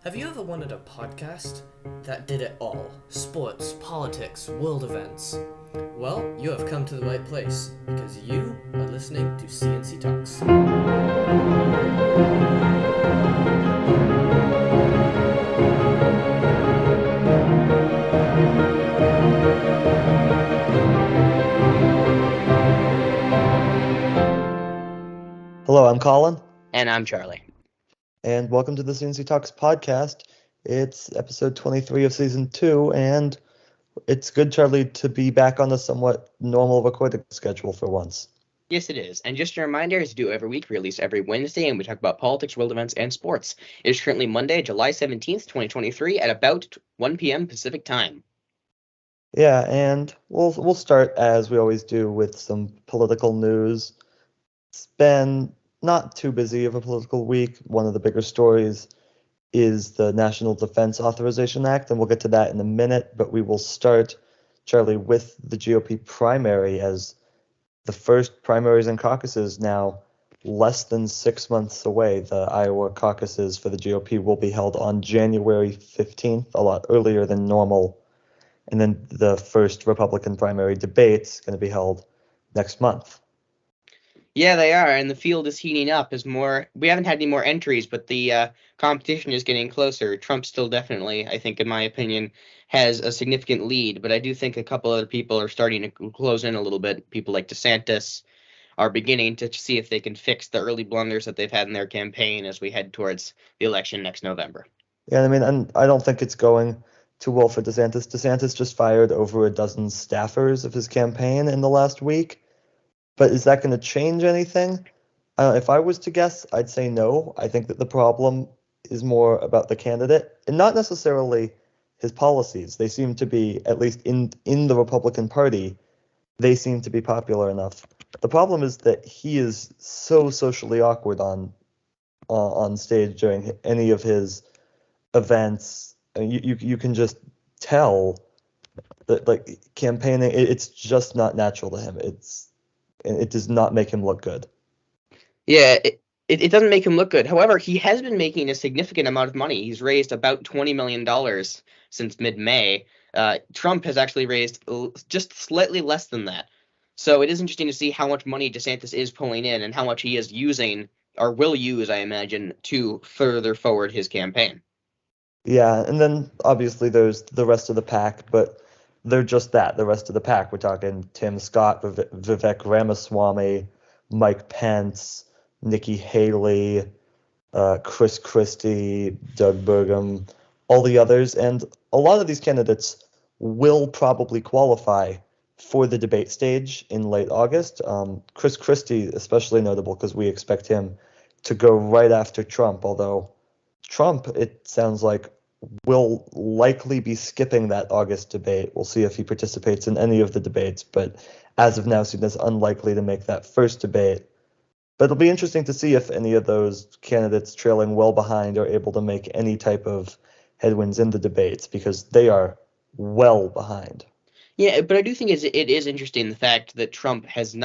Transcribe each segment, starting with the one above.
Have you ever wanted a podcast that did it all? Sports, politics, world events. Well, you have come to the right place, because you are listening to C&C Talks. Hello, I'm Colin, And I'm Charlie. and welcome to the C&C Talks podcast. It's episode 23 of season 2, and it's good, Charlie, to be back on a somewhat normal recording schedule for once. Yes, it is. And just a reminder, as we do every week, we release every Wednesday, and we talk about politics, world events, and sports. It is currently Monday, July 17th, 2023, at about 1 p.m. Pacific time. Yeah, and we'll start, as we always do, with some political news. It's been not too busy of a political week. One of the bigger stories is the National Defense Authorization Act, and we'll get to that in a minute, but we will start, Charlie, with the GOP primary, as the first primaries and caucuses now less than 6 months away. The Iowa caucuses for the GOP will be held on January 15th, a lot earlier than normal. And then the first Republican primary debate's going to be held next month. Yeah, they are, and the field is heating up as we haven't had any more entries, but the competition is getting closer. Trump still definitely, I think, in my opinion, has a significant lead, but I do think a couple other people are starting to close in a little bit. People like DeSantis are beginning to see if they can fix the early blunders that they've had in their campaign as we head towards the election next November. Yeah, I mean, and I don't think it's going too well for DeSantis. DeSantis just fired over a dozen staffers of his campaign in the last week. But is that going to change anything? If I was to guess, I'd say no. I think that the problem is more about the candidate and not necessarily his policies. They seem to be, at least in the Republican Party, they seem to be popular enough. The problem is that he is so socially awkward on stage during any of his events. You can just tell that, like, campaigning, it's just not natural to him. It does not make him look good. Yeah, it doesn't make him look good. However, he has been making a significant amount of money. He's raised about $20 million since mid-May. Trump has actually raised just slightly less than that. So it is interesting to see how much money DeSantis is pulling in and how much he is using, or will use, I imagine, to further forward his campaign. Yeah, and then obviously there's the rest of the pack, but they're just that, the rest of the pack. We're talking Tim Scott, Vivek Ramaswamy, Mike Pence, Nikki Haley, Chris Christie, Doug Burgum, all the others. And a lot of these candidates will probably qualify for the debate stage in late August. Chris Christie, especially notable because we expect him to go right after Trump, although Trump, it sounds like, will likely be skipping that August debate. We'll see if he participates in any of the debates, but as of now, seen as unlikely to make that first debate. But it'll be interesting to see if any of those candidates trailing well behind are able to make any type of headwinds in the debates, because they are well behind. Yeah, but I do think it is interesting the fact that Trump has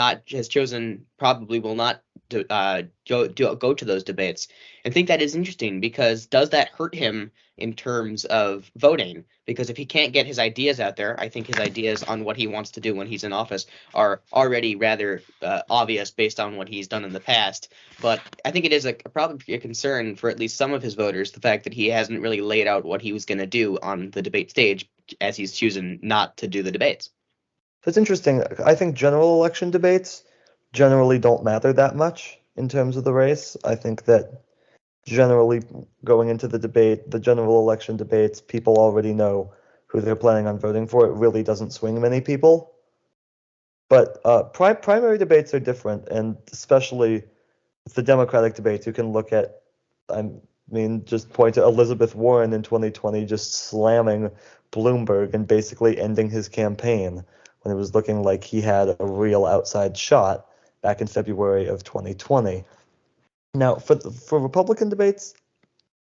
chosen, probably will not go to those debates. I think that is interesting because does that hurt him in terms of voting? Because if he can't get his ideas out there, I think his ideas on what he wants to do when he's in office are already rather obvious based on what he's done in the past. But I think it is probably a concern for at least some of his voters, the fact that he hasn't really laid out what he was going to do on the debate stage, as he's choosing not to do the debates. It's interesting. I think general election debates generally don't matter that much in terms of the race. I think that generally going into the general election debates, people already know who they're planning on voting for. It really doesn't swing many people. But primary debates are different, and especially with the Democratic debates, you can look at, I mean, just point to Elizabeth Warren in 2020 just slamming Bloomberg and basically ending his campaign when it was looking like he had a real outside shot back in February of 2020. Now, for Republican debates,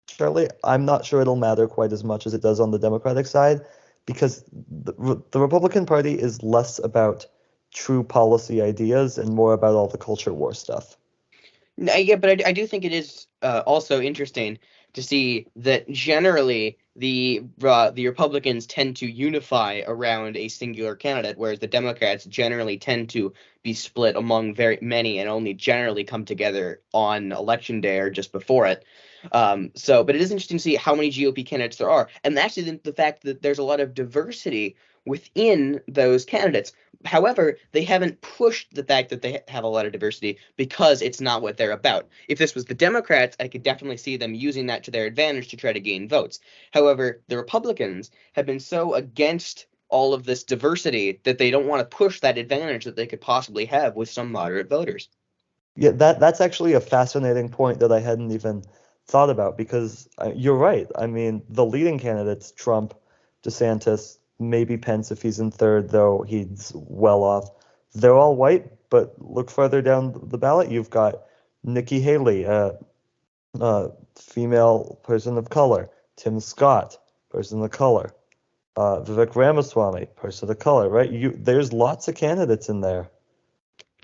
Charlie, I'm not sure it'll matter quite as much as it does on the Democratic side, because the Republican Party is less about true policy ideas and more about all the culture war stuff. Yeah, but I do think it is also interesting to see that generally the Republicans tend to unify around a singular candidate, whereas the Democrats generally tend to be split among very many and only generally come together on election day or just before it. But it is interesting to see how many GOP candidates there are, and actually the fact that there's a lot of diversity within those candidates. However, they haven't pushed the fact that they have a lot of diversity because it's not what they're about. If this was the Democrats, I could definitely see them using that to their advantage to try to gain votes. However, the Republicans have been so against all of this diversity that they don't want to push that advantage that they could possibly have with some moderate voters. Yeah, that's actually a fascinating point that I hadn't even thought about, because you're right. I mean, the leading candidates, Trump, DeSantis, maybe Pence if he's in third, though he's well off. They're all white, but look further down the ballot, you've got Nikki Haley, a female person of color, Tim Scott, person of color, Vivek Ramaswamy, person of color, right? There's lots of candidates in there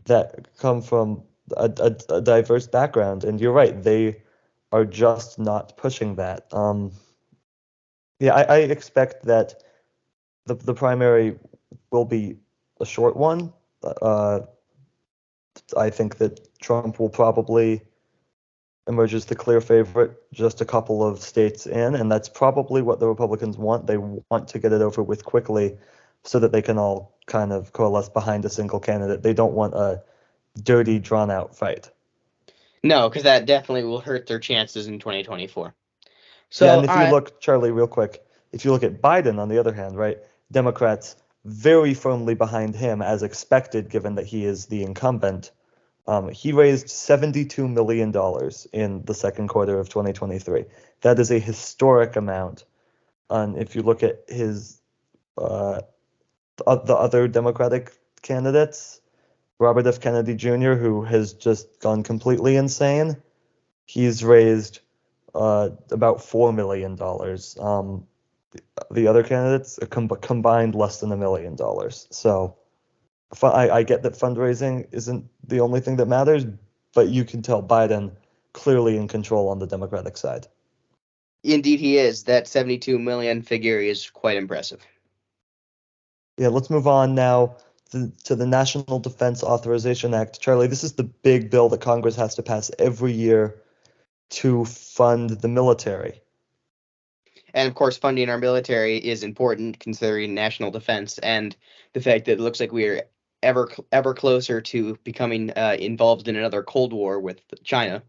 that come from a diverse background, and you're right, they are just not pushing that. Yeah, I expect that the primary will be a short one. I think that Trump will probably emerge as the clear favorite just a couple of states in, and that's probably what the Republicans want. They want to get it over with quickly so that they can all kind of coalesce behind a single candidate. They don't want a dirty, drawn-out fight. No, because that definitely will hurt their chances in 2024. So, yeah, and if you look, Charlie, real quick, if you look at Biden, on the other hand, right, Democrats very firmly behind him, as expected, given that he is the incumbent. He raised $72 million in the second quarter of 2023. That is a historic amount. And if you look at his the other Democratic candidates, Robert F. Kennedy Jr., who has just gone completely insane, he's raised about $4 million. The other candidates combined less than $1 million. So I get that fundraising isn't the only thing that matters, but you can tell Biden clearly in control on the Democratic side. Indeed, he is. That 72 million figure is quite impressive. Yeah, let's move on now to the National Defense Authorization Act. Charlie, this is the big bill that Congress has to pass every year to fund the military. And of course, funding our military is important considering national defense and the fact that it looks like we are ever closer to becoming involved in another Cold War with China.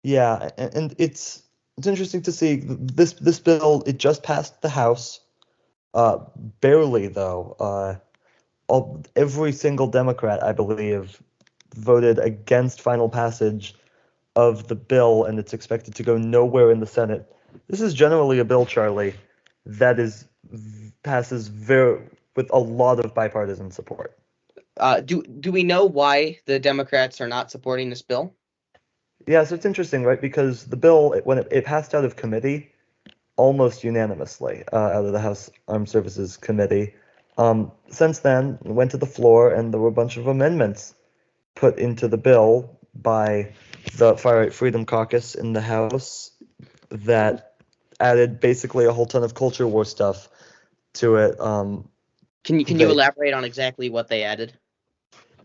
Yeah, and it's interesting to see this bill. It just passed the House, barely though. Every single Democrat, I believe, voted against final passage of the bill, and it's expected to go nowhere in the Senate. This is generally a bill, Charlie, that passes with a lot of bipartisan support. Do we know why the Democrats are not supporting this bill? Yeah, so it's interesting, right? Because the bill, when it passed out of committee, almost unanimously, out of the House Armed Services Committee. Since then, it went to the floor, and there were a bunch of amendments put into the bill by the Far Right Freedom Caucus in the House that added basically a whole ton of culture war stuff to it. Can you elaborate on exactly what they added?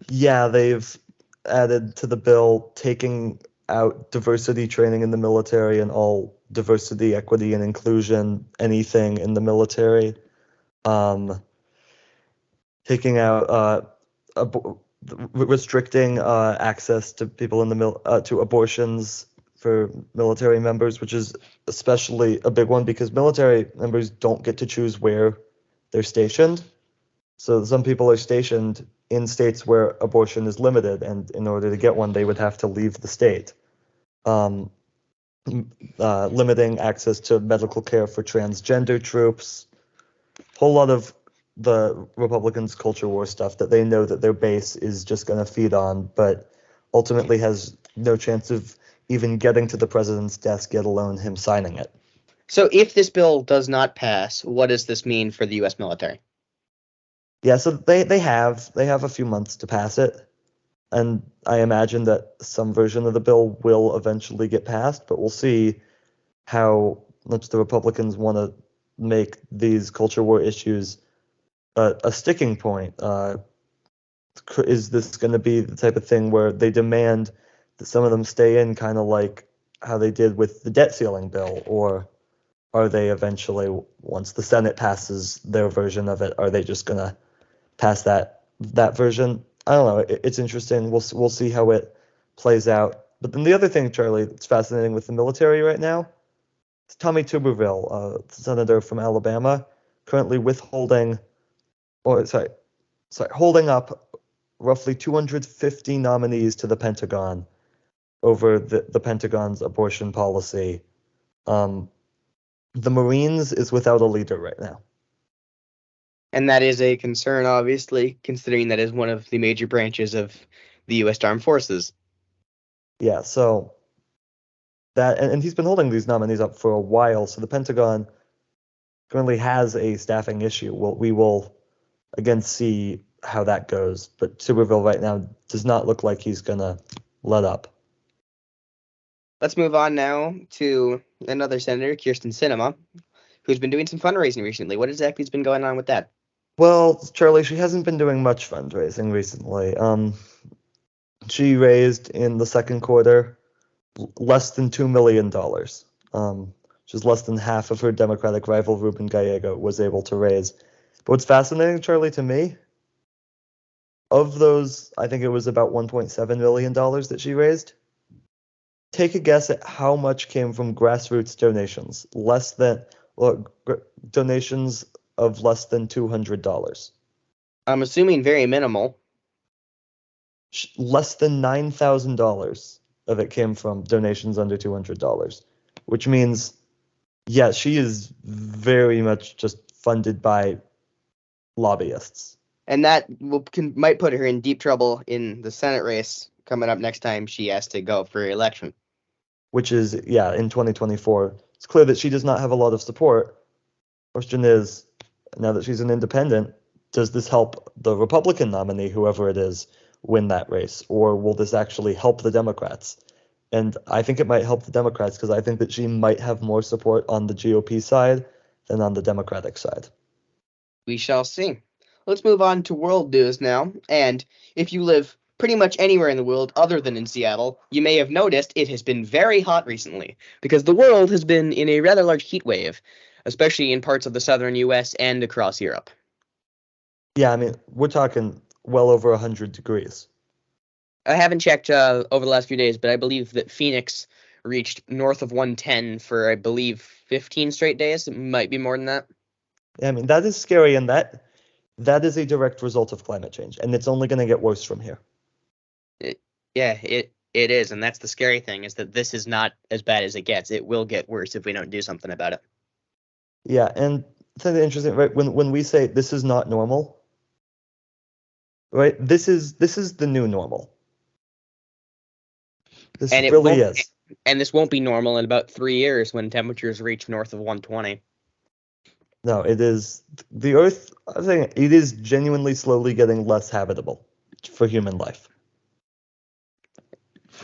Yeah, they've added to the bill taking out diversity training in the military and all diversity, equity, and inclusion, anything in the military. Taking out restricting access to people in the to abortions for military members, which is especially a big one because military members don't get to choose where they're stationed. So some people are stationed in states where abortion is limited, and in order to get one, they would have to leave the state. Limiting access to medical care for transgender troops. Whole lot of the Republicans' culture war stuff that they know that their base is just going to feed on, but ultimately has no chance of even getting to the president's desk, let alone him signing it. So if this bill does not pass, what does this mean for the U.S. military? Yeah, so they have a few months to pass it, and I imagine that some version of the bill will eventually get passed, but we'll see. how much the Republicans want to make these culture war issues a sticking point. Is this going to be the type of thing where they demand that some of them stay in, kind of like how they did with the debt ceiling bill, or are they eventually, once the Senate passes their version of it, are they just going to pass that version? I don't know. It's interesting. We'll see how it plays out. But then the other thing, Charlie, that's fascinating with the military right now, is Tommy Tuberville, senator from Alabama, currently holding up roughly 250 nominees to the Pentagon over the Pentagon's abortion policy. The Marines is without a leader right now. And that is a concern, obviously, considering that is one of the major branches of the U.S. Armed Forces. Yeah, so that, and he's been holding these nominees up for a while, so the Pentagon currently has a staffing issue. We will again see how that goes, but Tuberville right now does not look like he's gonna let up. Let's move on now to another senator, Kirsten Sinema, who's been doing some fundraising recently. What exactly has been going on with that? Well, Charlie, she hasn't been doing much fundraising recently. She raised in the second quarter less than $2 million, which is less than half of her Democratic rival Ruben Gallego was able to raise. But what's fascinating, Charlie, to me, of those, I think it was about $1.7 million that she raised. Take a guess at how much came from grassroots donations, donations of less than $200. I'm assuming very minimal. Less than $9,000 of it came from donations under $200, which means, yeah, she is very much just funded by lobbyists. And that might put her in deep trouble in the Senate race coming up next time she has to go for election. Which is, yeah, in 2024. It's clear that she does not have a lot of support. Question is, now that she's an independent, does this help the Republican nominee, whoever it is, win that race? Or will this actually help the Democrats? And I think it might help the Democrats because I think that she might have more support on the GOP side than on the Democratic side. We shall see. Let's move on to world news now. And if you live pretty much anywhere in the world other than in Seattle, you may have noticed it has been very hot recently because the world has been in a rather large heat wave, especially in parts of the southern U.S. and across Europe. Yeah, I mean, we're talking well over 100 degrees. I haven't checked over the last few days, but I believe that Phoenix reached north of 110 for, I believe, 15 straight days. It might be more than that. Yeah, I mean, that is scary, and that is a direct result of climate change, and it's only going to get worse from here. It is, and that's the scary thing, is that this is not as bad as it gets. It will get worse if we don't do something about it. Yeah, and something interesting, right? When we say this is not normal, right? This is the new normal. This And really is. And this won't be normal in about 3 years when temperatures reach north of 120. No, it is the Earth. I think it is genuinely slowly getting less habitable for human life.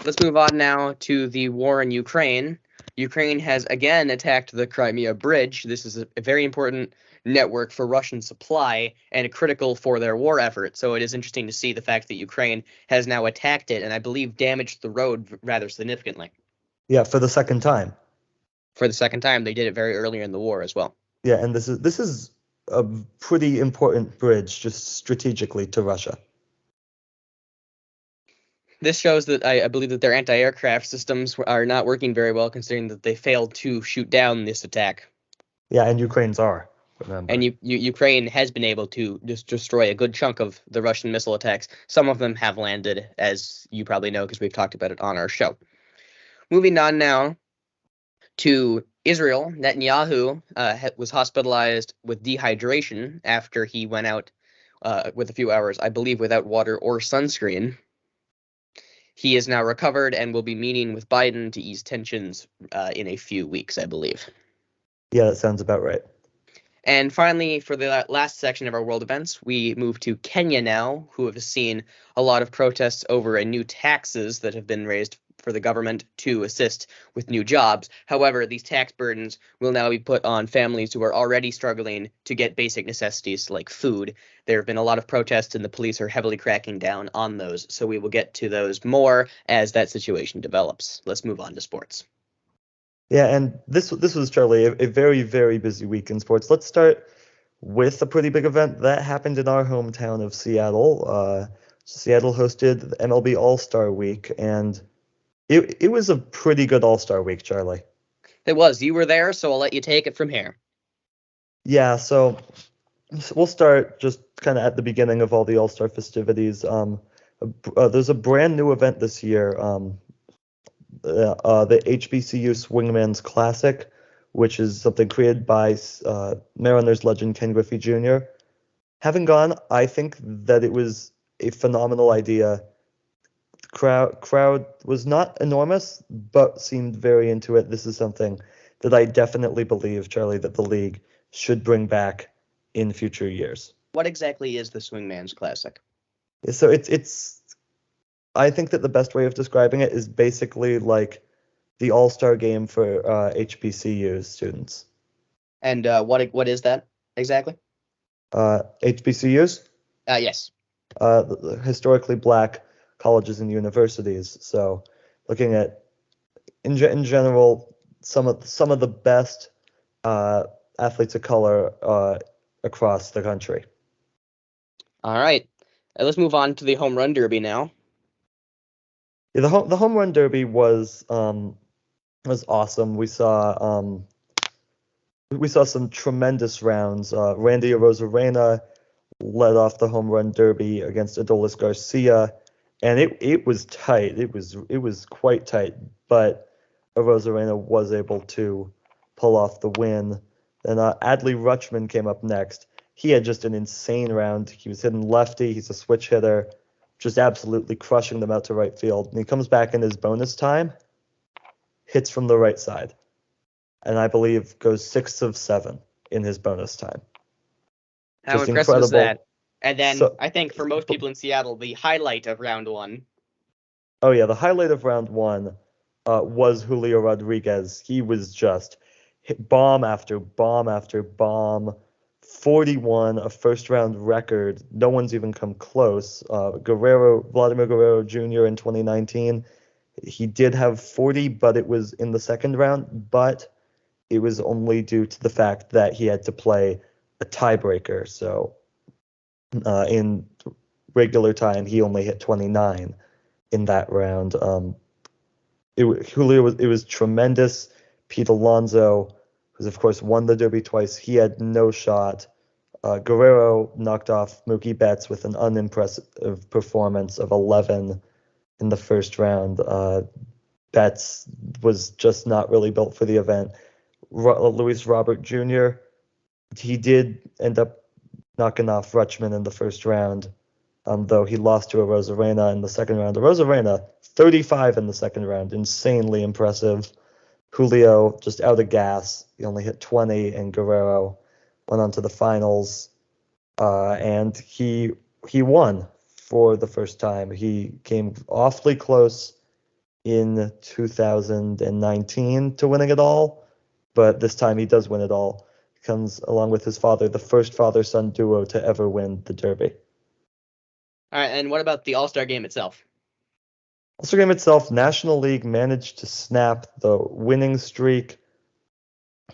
Let's move on now to the war in Ukraine. Ukraine has again attacked the Crimea Bridge. This is a very important network for Russian supply and critical for their war effort. So it is interesting to see the fact that Ukraine has now attacked it and I believe damaged the road rather significantly. Yeah, for the second time. For the second time, they did it very early in the war as well. Yeah, and this is a pretty important bridge just strategically to Russia. This shows that I believe that their anti-aircraft systems are not working very well, considering that they failed to shoot down this attack. Yeah, and Ukraine's are. Remember. And Ukraine has been able to just destroy a good chunk of the Russian missile attacks. Some of them have landed, as you probably know, because we've talked about it on our show. Moving on now to Israel. Netanyahu was hospitalized with dehydration after he went out with a few hours, I believe, without water or sunscreen. He is now recovered and will be meeting with Biden to ease tensions in a few weeks, I believe. Yeah, that sounds about right. And finally, for the last section of our world events, we move to Kenya now, who have seen a lot of protests over new taxes that have been raised for the government to assist with new jobs. However, these tax burdens will now be put on families who are already struggling to get basic necessities like food. There have been a lot of protests, and the police are heavily cracking down on those. So we will get to those more as that situation develops. Let's move on to sports. Yeah, and this was, Charlie, a very, very busy week in sports. Let's start with a pretty big event that happened in our hometown of Seattle. Seattle hosted the MLB All-Star Week, and it was a pretty good All-Star Week, Charlie. It was. You were there, so I'll let you take it from here. Yeah, so we'll start just kind of at the beginning of all the All-Star festivities. There's a brand new event this year, the HBCU Swingman's Classic, which is something created by Mariners legend Ken Griffey Jr. Having gone, I think that it was a phenomenal idea. The crowd was not enormous, but seemed very into it. This is something that I definitely believe, Charlie, that the league should bring back in future years. What exactly is the Swingman's Classic? So it's I think that the best way of describing it is basically like the All-Star game for HBCU students. And what is that exactly? HBCUs? Yes. Historically black colleges and universities. So looking at in general some of the best athletes of color across the country. All right. Let's move on to the home run derby now. Yeah, the home run derby was awesome. We saw some tremendous rounds. Randy Arozarena led off the home run derby against Adolis Garcia, and it was tight. It was quite tight, but Arozarena was able to pull off the win. Then Adley Rutschman came up next. He had just an insane round. He was hitting lefty. He's a switch hitter, just absolutely crushing them out to right field. And he comes back in his bonus time, hits from the right side, and I believe goes 6 of 7 in his bonus time. How just impressive was incredible. that? And then I think for most people in Seattle, the highlight of round one. Oh yeah, the highlight of round one was Julio Rodriguez. He was just hit bomb after bomb after bomb. 41, a first round record. No one's even come close. Vladimir Guerrero Jr. in 2019, he did have 40, but it was in the second round. But it was only due to the fact that he had to play a tiebreaker. So in regular time, he only hit 29 in that round. It was tremendous. Pete Alonso, who's of course won the Derby twice, he had no shot. Guerrero knocked off Mookie Betts with an unimpressive performance of 11 in the first round. Betts was just not really built for the event. Luis Robert Jr., he did end up knocking off Rutschman in the first round, though he lost to Arozarena in the second round. Arozarena, 35 in the second round, insanely impressive. Julio just out of gas. He only hit 20, and Guerrero went on to the finals, and he won for the first time. He came awfully close in 2019 to winning it all, but this time he does win it all. He comes along with his father, the first father-son duo to ever win the Derby. All right, and what about the All-Star game itself? All-Star game itself, National League managed to snap the winning streak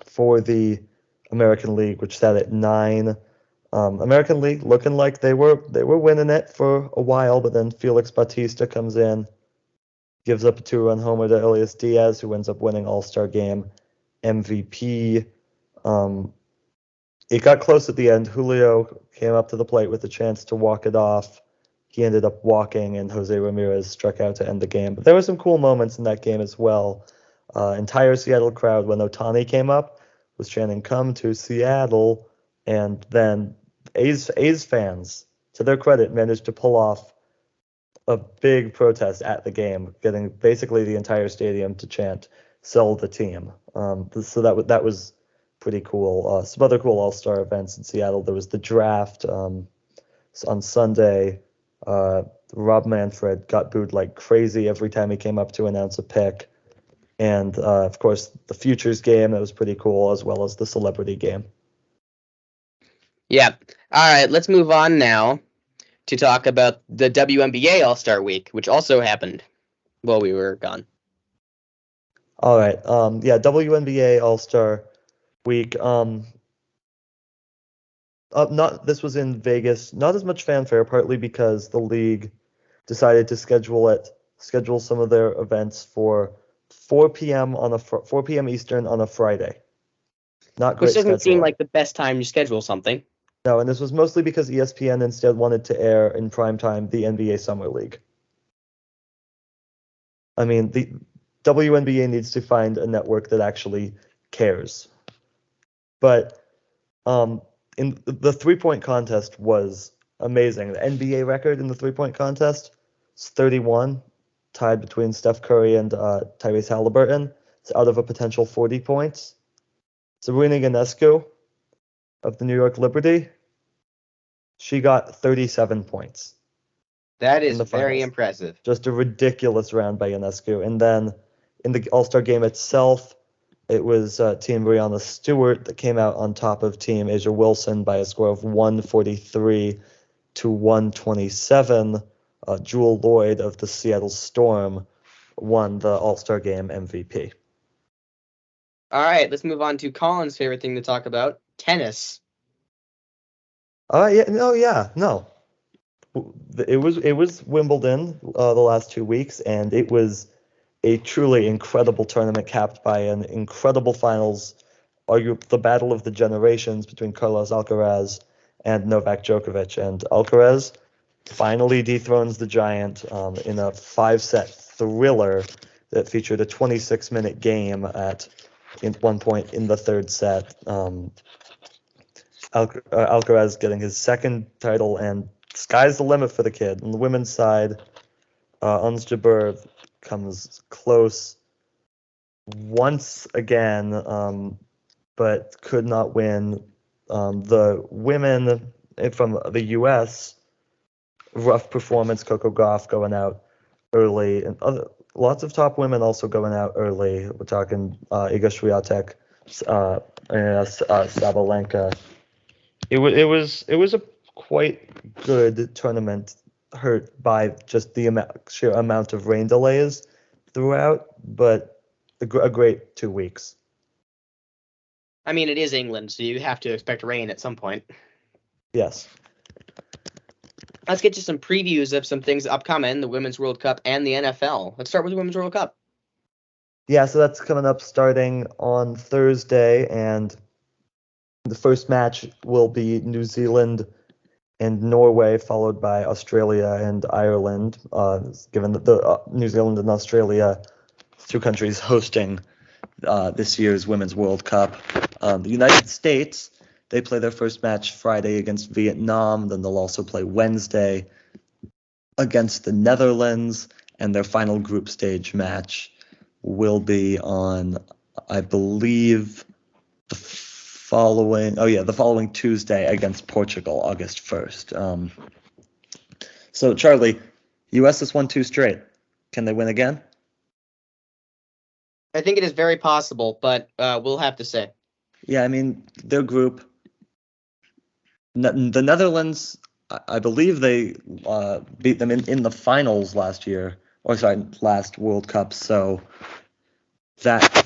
for the American League, which sat at 9. American League looking like they were winning it for a while, but then Felix Bautista comes in, gives up a 2-run homer to Elias Diaz, who ends up winning All-Star Game MVP. It got close at the end. Julio came up to the plate with a chance to walk it off. He ended up walking, and Jose Ramirez struck out to end the game. But there were some cool moments in that game as well. Entire Seattle crowd, when Ohtani came up, was chanting, "Come to Seattle," and then A's fans, to their credit, managed to pull off a big protest at the game, getting basically the entire stadium to chant "Sell the team." So that was pretty cool. Some other cool All-Star events in Seattle. There was the draft on Sunday. Rob Manfred got booed like crazy every time he came up to announce a pick. And, of course, the Futures game, that was pretty cool, as well as the Celebrity game. Yeah. All right, let's move on now to talk about the WNBA All-Star Week, which also happened while we were gone. All right. WNBA All-Star Week. This was in Vegas. Not as much fanfare, partly because the league decided to schedule some of their events for 4 p.m. 4 p.m. Eastern on a Friday. Not great Which doesn't seem scheduling. like the best time to schedule something. No, and this was mostly because ESPN instead wanted to air in primetime the NBA Summer League. I mean, the WNBA needs to find a network that actually cares. But in the 3-point contest was amazing. The NBA record in the 3-point contest is 31, tied between Steph Curry and Tyrese Halliburton. It's out of a potential 40 points. Sabrina Ionescu of the New York Liberty, she got 37 points. That is in the very finals. impressive. Just a ridiculous round by Ionescu. And then in the All-Star game itself, it was Team Breanna Stewart that came out on top of Team Asia Wilson by a score of 143 to 127. Jewel Lloyd of the Seattle Storm won the All-Star game MVP. All right, let's move on to Colin's favorite thing to talk about, tennis. No. It was Wimbledon the last 2 weeks, and it was a truly incredible tournament capped by an incredible finals, the battle of the generations between Carlos Alcaraz and Novak Djokovic. And Alcaraz finally dethrones the giant in a 5-set thriller that featured a 26-minute game at one point in the third set. Alcaraz getting his second title, and sky's the limit for the kid. On the women's side, Ons Jabeur comes close once again, but could not win. The women from the U.S., rough performance. Coco Gauff going out early, and lots of top women also going out early. We're talking Iga Swiatek, Sabalenka. It was a quite good tournament, hurt by just the sheer amount of rain delays throughout, but a great 2 weeks. I mean, it is England, so you have to expect rain at some point. Yes. Let's get to some previews of some things upcoming, the Women's World Cup and the NFL. Let's start with the Women's World Cup. Yeah, so that's coming up starting on Thursday, and the first match will be New Zealand and Norway, followed by Australia and Ireland, given that the New Zealand and Australia, 2 countries hosting this year's Women's World Cup. The United States, they play their first match Friday against Vietnam, then they'll also play Wednesday against the Netherlands, and their final group stage match will be on, I believe, the following Tuesday against Portugal, August 1st. So, Charlie, U.S. has won 2 straight. Can they win again? I think it is very possible, but we'll have to say. Yeah, I mean, their group, the Netherlands, I believe they beat them in the finals last World Cup. So that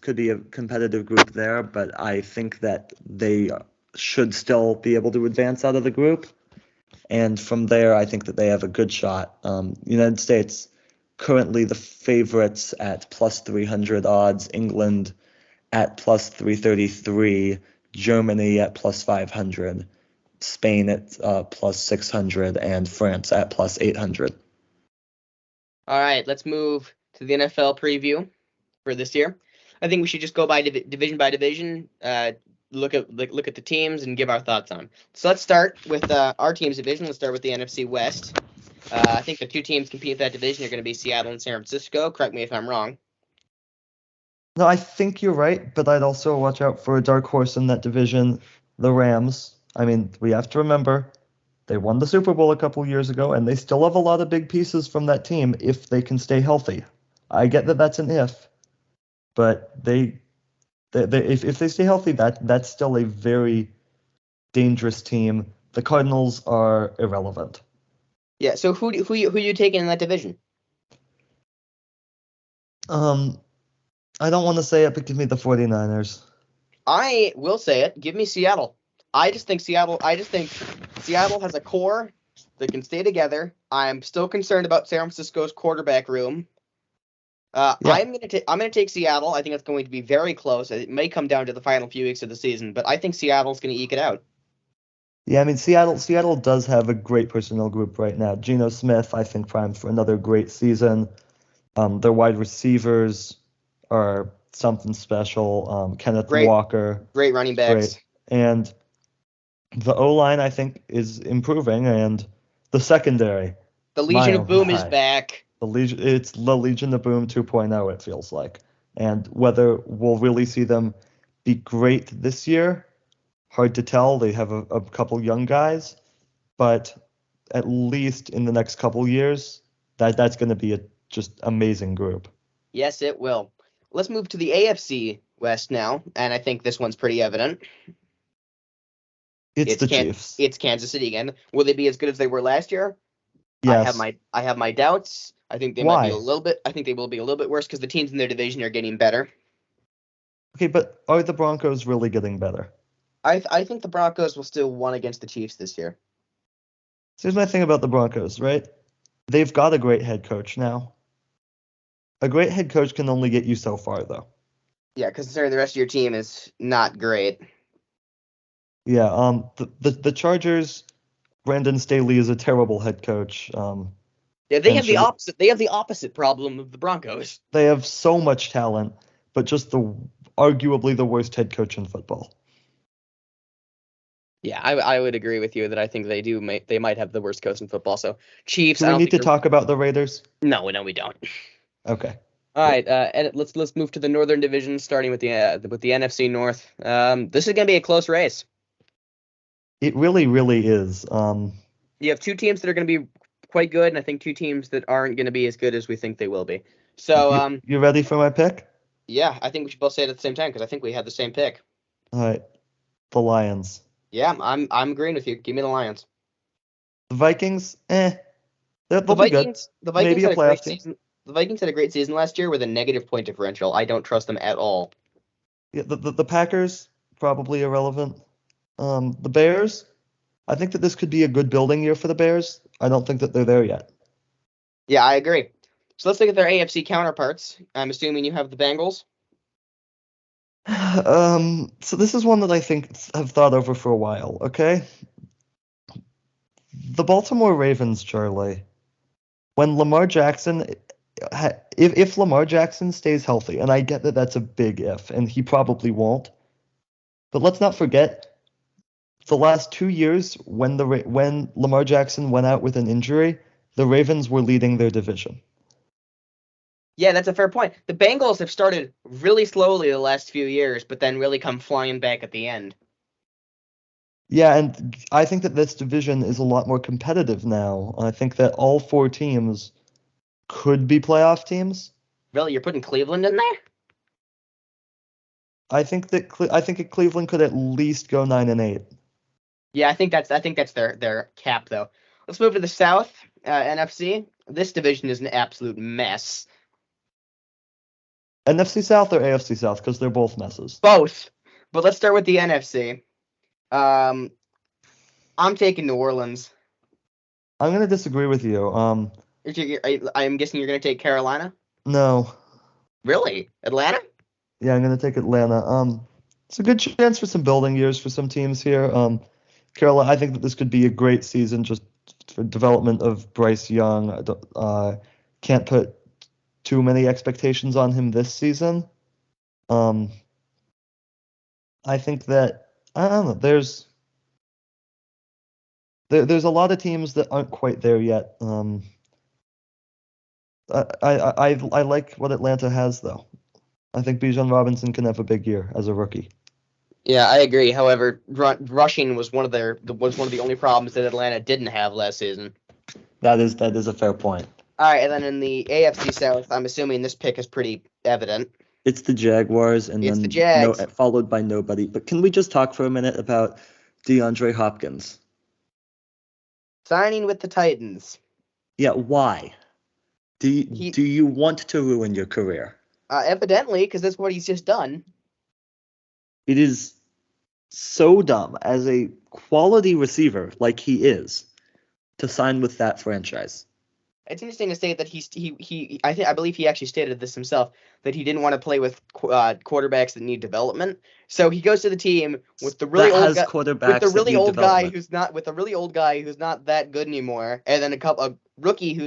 could be a competitive group there, but I think that they should still be able to advance out of the group. And from there, I think that they have a good shot. United States currently the favorites at plus 300 odds, England at plus 333, Germany at plus 500, Spain at plus 600, and France at plus 800. All right, let's move to the NFL preview for this year. I think we should just go by division by division, look at the teams and give our thoughts on them. So let's start with our team's division. Let's start with the NFC West. I think the 2 teams competing in that division are going to be Seattle and San Francisco. Correct me if I'm wrong. No, I think you're right, but I'd also watch out for a dark horse in that division, the Rams. I mean, we have to remember They won the Super Bowl a couple years ago, and they still have a lot of big pieces from that team if they can stay healthy. I get that that's an if, but if they stay healthy, that's still a very dangerous team. The Cardinals are irrelevant. Yeah. So who you taking in that division? I don't want to say it, but give me the 49ers. I will say it. Give me Seattle. I just think Seattle has a core that can stay together. I'm still concerned about San Francisco's quarterback room. Yeah. I'm gonna take Seattle. I think it's going to be very close. It may come down to the final few weeks of the season, but I think Seattle's going to eke it out. Yeah, I mean Seattle does have a great personnel group right now. Geno Smith, I think, primed for another great season. Their wide receivers are something special. Kenneth Walker, great running backs, great. And the O-line, I think, is improving, and the secondary. The Legion of Boom is back. It's the Legion of Boom 2.0, it feels like. And whether we'll really see them be great this year, hard to tell. They have a couple young guys, but at least in the next couple years, that's going to be a just amazing group. Yes, it will. Let's move to the AFC West now, and I think this one's pretty evident. It's the Chiefs. It's Kansas City again. Will they be as good as they were last year? Yes. I have my doubts. I think they might be a little bit. I think they will be a little bit worse because the teams in their division are getting better. Okay, but are the Broncos really getting better? I think the Broncos will still win against the Chiefs this year. So here's my thing about the Broncos, right? They've got a great head coach now. A great head coach can only get you so far, though. Yeah, considering the rest of your team is not great. Yeah, the Chargers, Brandon Staley is a terrible head coach. Yeah, they have the opposite. They have the opposite problem of the Broncos. They have so much talent, but just arguably the worst head coach in football. Yeah, I would agree with you that I think they might have the worst coach in football. So Chiefs. Do we need to talk about the Raiders? No, we don't. Okay. All right, and let's move to the Northern Division, starting with the NFC North. This is gonna be a close race. It really, really is. You have two teams that are gonna be quite good, and I think two teams that aren't gonna be as good as we think they will be. So, you ready for my pick? Yeah, I think we should both say it at the same time because I think we had the same pick. All right, the Lions. Yeah, I'm agreeing with you. Give me the Lions. The Vikings, they'll be good. The Vikings maybe a playoff team. The Vikings had a great season last year with a negative point differential. I don't trust them at all. Yeah, the Packers, probably irrelevant. The Bears, I think that this could be a good building year for the Bears. I don't think that they're there yet. Yeah, I agree. So let's look at their AFC counterparts. I'm assuming you have the Bengals. So this is one that I think have thought over for a while, okay? The Baltimore Ravens, Charlie. When Lamar Jackson, if Lamar Jackson stays healthy, and I get that that's a big if, and he probably won't, but let's not forget the last 2 years when Lamar Jackson went out with an injury, the Ravens were leading their division. Yeah, that's a fair point. The Bengals have started really slowly the last few years, but then really come flying back at the end. Yeah, and I think that this division is a lot more competitive now. I think that all four teams could be playoff teams. Really, you're putting Cleveland in there? I think that Cleveland could at least go 9-8. Yeah, I think that's their cap though. Let's move to the South, NFC. This division is an absolute mess. NFC South or AFC South, because they're both messes. Both. But let's start with the NFC. I'm taking New Orleans. I'm going to disagree with you. I'm guessing you're going to take Carolina? No. Really? Atlanta? Yeah, I'm going to take Atlanta. It's a good chance for some building years for some teams here. Carolina, I think that this could be a great season just for development of Bryce Young. Can't put too many expectations on him this season. I think that I don't know. There's a lot of teams that aren't quite there yet. I like what Atlanta has though. I think Bijan Robinson can have a big year as a rookie. Yeah, I agree. However, rushing was one of the only problems that Atlanta didn't have last season. That is a fair point. All right, and then in the AFC South, I'm assuming this pick is pretty evident. It's the Jaguars, and It's then the Jags. followed by nobody. But can we just talk for a minute about DeAndre Hopkins? Signing with the Titans. Yeah, why? Do you want to ruin your career? Evidently, because that's what he's just done. It is so dumb as a quality receiver like he is to sign with that franchise. It's interesting to say that I believe he actually stated this himself, that he didn't want to play with quarterbacks that need development. So he goes to the team with the really old guy, with a really old guy who's not that good anymore, and then a rookie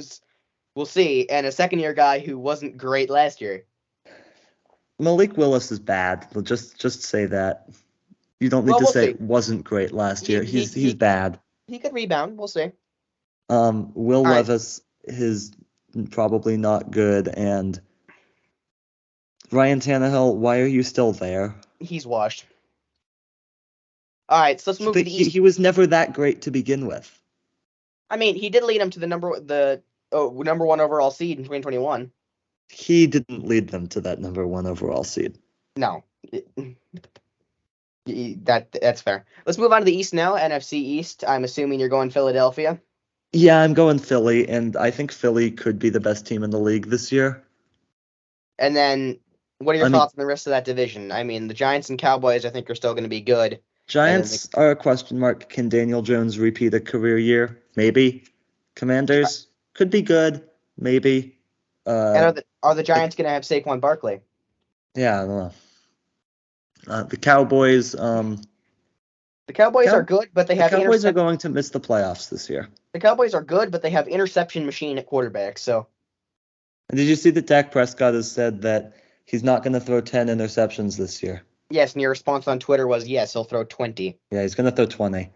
we'll see, and a second-year guy who wasn't great last year. Malik Willis is bad. We'll just say that. You don't need to say it wasn't great last year. He's bad. He could rebound. We'll see. Will Levis is probably not good, and Ryan Tannehill, why are you still there? He's washed. All right, so let's move to the East. He was never that great to begin with. I mean, he did lead him to the number one overall seed in 2021. He didn't lead them to that number one overall seed. No. That's fair. Let's move on to the East now, NFC East. I'm assuming you're going Philadelphia. Yeah, I'm going Philly, and I think Philly could be the best team in the league this year. And then, what are your thoughts on the rest of that division? I mean, the Giants and Cowboys, I think, are still going to be good. Giants are a question mark. Can Daniel Jones repeat a career year? Maybe. Commanders could be good. Maybe. And are the Giants going to have Saquon Barkley? Yeah, I don't know. The Cowboys. The Cowboys are good, but they have. The Cowboys are going to miss the playoffs this year. The Cowboys are good, but they have interception machine at quarterback. So. And did you see that Dak Prescott has said that he's not going to throw 10 interceptions this year? Yes, and your response on Twitter was yes, he'll throw 20. Yeah, he's going to throw 20.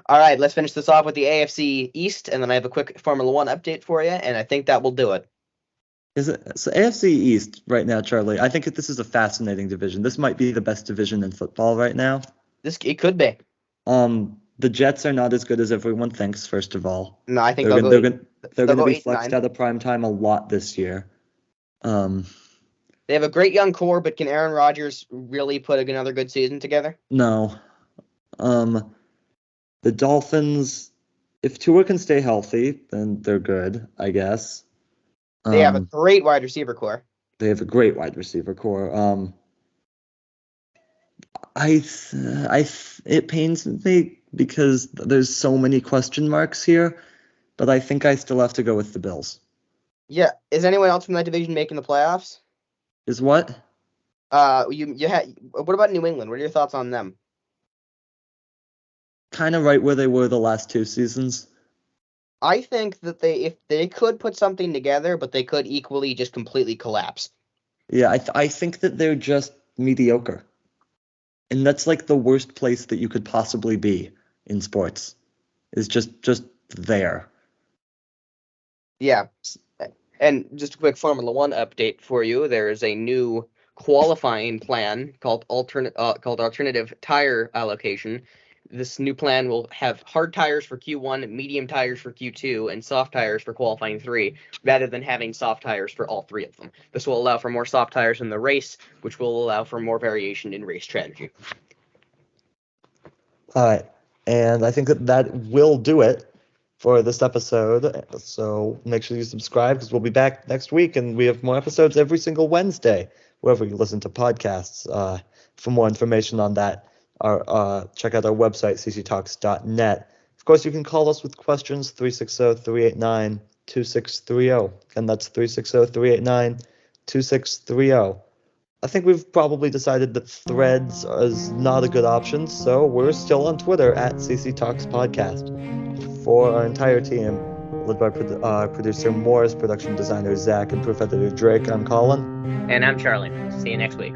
All right, let's finish this off with the AFC East, and then I have a quick Formula One update for you, and I think that will do it. So AFC East right now, Charlie, I think this is a fascinating division. This might be the best division in football right now. It could be. The Jets are not as good as everyone thinks, first of all. No, I think they're going to be 8-9. flexed out of prime time a lot this year. They have a great young core, but can Aaron Rodgers really put another good season together? No. The Dolphins, if Tua can stay healthy, then they're good, I guess. They have a great wide receiver core. They have a great wide receiver core. It pains me because there's so many question marks here, but I think I still have to go with the Bills. Yeah. Is anyone else from that division making the playoffs? Is what? What about New England? What are your thoughts on them? Kind of right where they were the last two seasons. I think that if they could put something together, but they could equally just completely collapse. Yeah, I think that they're just mediocre. And that's like the worst place that you could possibly be in sports. Is just there. Yeah. And just a quick Formula One update for you. There is a new qualifying plan called alternative tire allocation. This new plan will have hard tires for Q1, medium tires for Q2, and soft tires for qualifying 3, rather than having soft tires for all 3 of them. This will allow for more soft tires in the race, which will allow for more variation in race strategy. All right. And I think that will do it for this episode. So make sure you subscribe, because we'll be back next week, and we have more episodes every single Wednesday, wherever you listen to podcasts. For more information on that, check out our website, cctalks.net. Of course, you can call us with questions, 360-389-2630. And that's 360-389-2630. I think we've probably decided that Threads is not a good option, so we're still on Twitter at CC Talks Podcast. For our entire team, led by producer Morris, production designer Zach, and proof editor Drake, I'm Colin. And I'm Charlie. See you next week.